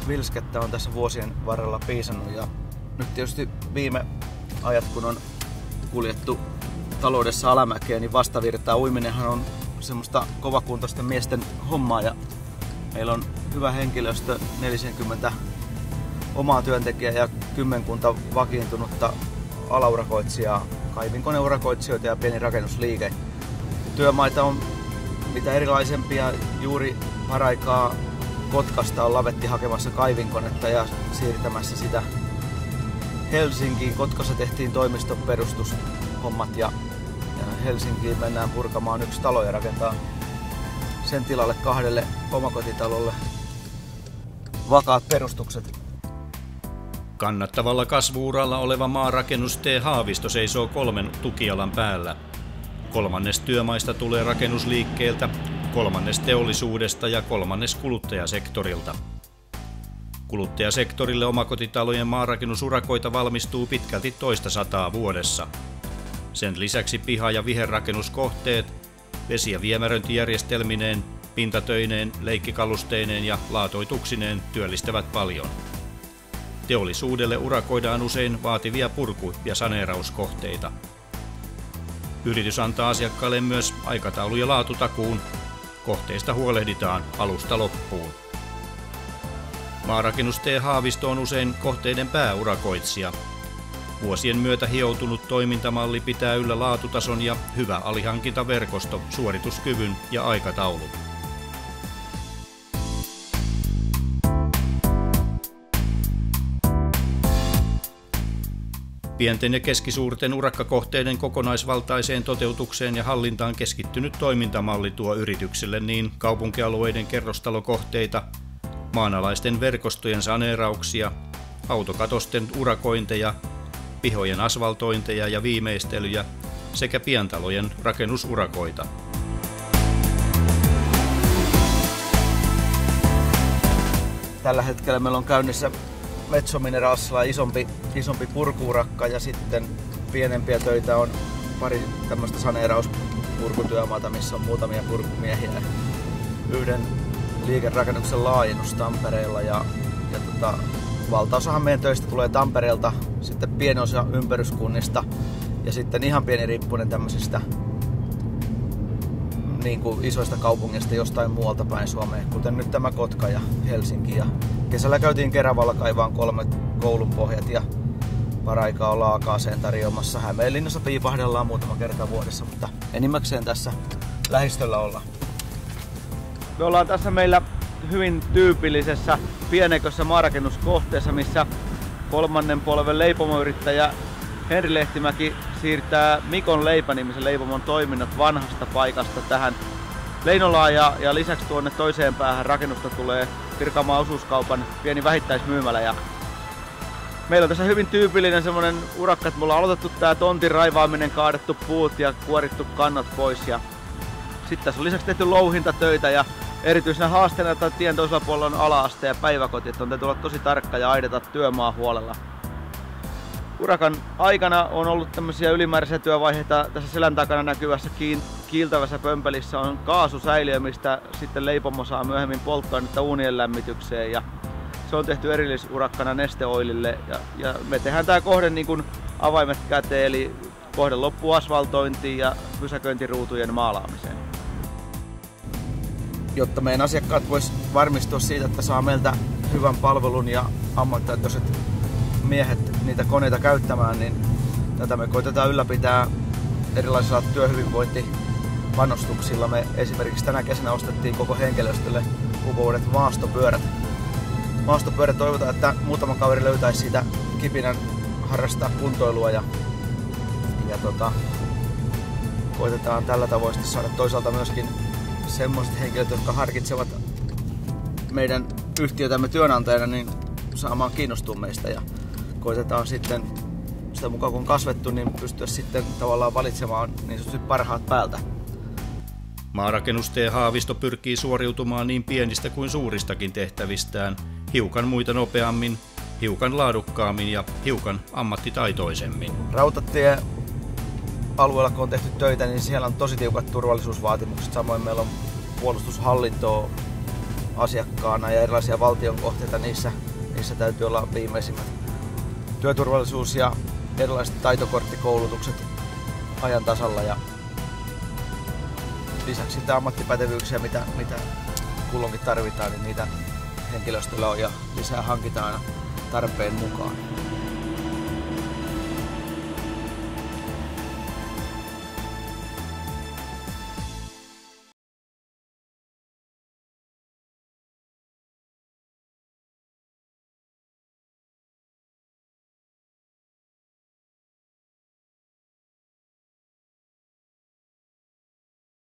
vilskettä on tässä vuosien varrella piisannut ja nyt tietysti viime ajat, kun on kuljettu taloudessa alamäkeä, niin vastavirtaa uiminenhan on semmoista kovakuntoisten miesten hommaa ja meillä on hyvä henkilöstö, 40 omaa työntekijää ja 10 vakiintunutta alaurakoitsijaa, kaivinkoneurakoitsijoita ja pieni rakennusliike. Työmaita on mitä erilaisempia. Juuri paraikaa Kotkasta on Lavetti hakemassa kaivinkonetta ja siirtämässä sitä Helsinkiin. Kotkassa tehtiin toimiston perustushommat ja Helsinkiin mennään purkamaan yksi talo ja rakentaa sen tilalle 2 omakotitalolle vakaat perustukset. Kannattavalla kasvu-uralla oleva maarakennus T. Haavisto seisoo 3 tukialan päällä. 3. työmaista tulee rakennusliikkeeltä, 3. teollisuudesta ja 3. kuluttajasektorilta. Kuluttajasektorille omakotitalojen maarakennusurakoita valmistuu pitkälti 200 vuodessa. Sen lisäksi piha- ja viherrakennuskohteet, vesi- ja viemäröintijärjestelmineen, pintatöineen, leikkikalusteineen ja laatoituksineen työllistävät paljon. Teollisuudelle urakoidaan usein vaativia purku- ja saneerauskohteita. Yritys antaa asiakkaille myös aikataulu- ja laatutakuun. Kohteista huolehditaan alusta loppuun. Maarakennus T. Haavisto on usein kohteiden pääurakoitsija. Vuosien myötä hioutunut toimintamalli pitää yllä laatutason ja hyvä alihankintaverkosto, suorituskyvyn ja aikataulun. Pienten ja keskisuurten urakkakohteiden kokonaisvaltaiseen toteutukseen ja hallintaan keskittynyt toimintamalli tuo yrityksille niin kaupunkialueiden kerrostalokohteita, maanalaisten verkostojen saneerauksia, autokatosten urakointeja, pihojen asfaltointeja ja viimeistelyjä sekä pientalojen rakennusurakoita. Tällä hetkellä meillä on käynnissä Metso Mineralsilla isompi purkuurakka ja sitten pienempiä töitä on pari tämmöistä saneerauspurkutyömaata, missä on muutamia purkumiehiä. Yhden liikerakennuksen laajennus Tampereella ja valtaosahan meidän töistä tulee Tampereelta, sitten pieni osa ympäryskunnista ja sitten ihan pieni riippunen tämmöisistä niin kuin isoista kaupungeista jostain muualta päin Suomeen, kuten nyt tämä Kotka ja Helsinki. Ja kesällä käytiin Keravalla kaivaan 3 koulun pohjat ja paraikaa ollaan Akaaseen tarjoamassa. Hämeenlinnassa piipahdellaan muutama kerta vuodessa, mutta enimmäkseen tässä lähistöllä ollaan. Me ollaan tässä meillä hyvin tyypillisessä pienekössä maarakennuskohteessa, missä 3. polven leipomoyrittäjä Henri Lehtimäki siirtää Mikon Leipä-nimisen leipomon toiminnot vanhasta paikasta tähän Leinolaan ja lisäksi tuonne toiseen päähän rakennusta tulee Pirkanmaan osuuskaupan pieni vähittäismyymälä. Ja meillä on tässä hyvin tyypillinen semmonen urakka, että me ollaan aloitettu tää tontin raivaaminen, kaadettu puut ja kuorittu kannot pois. Ja sitten tässä on lisäksi tehty louhintatöitä ja erityisenä haasteena, että tien toisella puolella on ala-aste ja päiväkoti, että on täytyy olla tosi tarkka ja aidata työmaa huolella. Urakan aikana on ollut tämmöisiä ylimääräisiä työvaiheita. Tässä selän takana näkyvässä kiiltävässä pömpelissä on kaasusäiliö, mistä sitten leipomo saa myöhemmin polttoainetta uunien lämmitykseen. Ja se on tehty erillisurakkana Neste Oilille. Ja me tehdään tää kohde niin kuin avaimet käteen, eli kohde loppuu asfaltointiin ja pysäköintiruutujen maalaamiseen. Jotta meidän asiakkaat vois varmistua siitä, että saa meiltä hyvän palvelun ja ammattitaitoiset miehet niitä koneita käyttämään, niin tätä me koitetaan ylläpitää erilaisilla työhyvinvointipanostuksilla. Me esimerkiksi tänä kesänä ostettiin koko henkilöstölle uudet maastopyörät. Maastopyörät toivotaan, että muutama kaveri löytäisi siitä kipinän harrastaa kuntoilua ja koitetaan tällä tavoin saada toisaalta myöskin semmoiset henkilöt, jotka harkitsevat meidän yhtiötämme työnantajana, niin saamaan kiinnostua meistä ja koitetaan sitten sitä mukaan kun on kasvettu, niin pystyä sitten tavallaan valitsemaan niin sanotusti parhaat päältä. Maarakennus T. Haavisto pyrkii suoriutumaan niin pienistä kuin suuristakin tehtävistään hiukan muita nopeammin, hiukan laadukkaammin ja hiukan ammattitaitoisemmin. Rautatiealueella kun on tehty töitä, niin siellä on tosi tiukat turvallisuusvaatimukset. Samoin meillä on puolustushallintoa asiakkaana ja erilaisia valtion kohteita, niissä täytyy olla viimeisimmät työturvallisuus ja erilaiset taitokorttikoulutukset ajan tasalla ja lisäksi sitten ammattipätevyyksiä, mitä kulloinkin tarvitaan, niin niitä henkilöstöllä on ja lisää hankitaan tarpeen mukaan.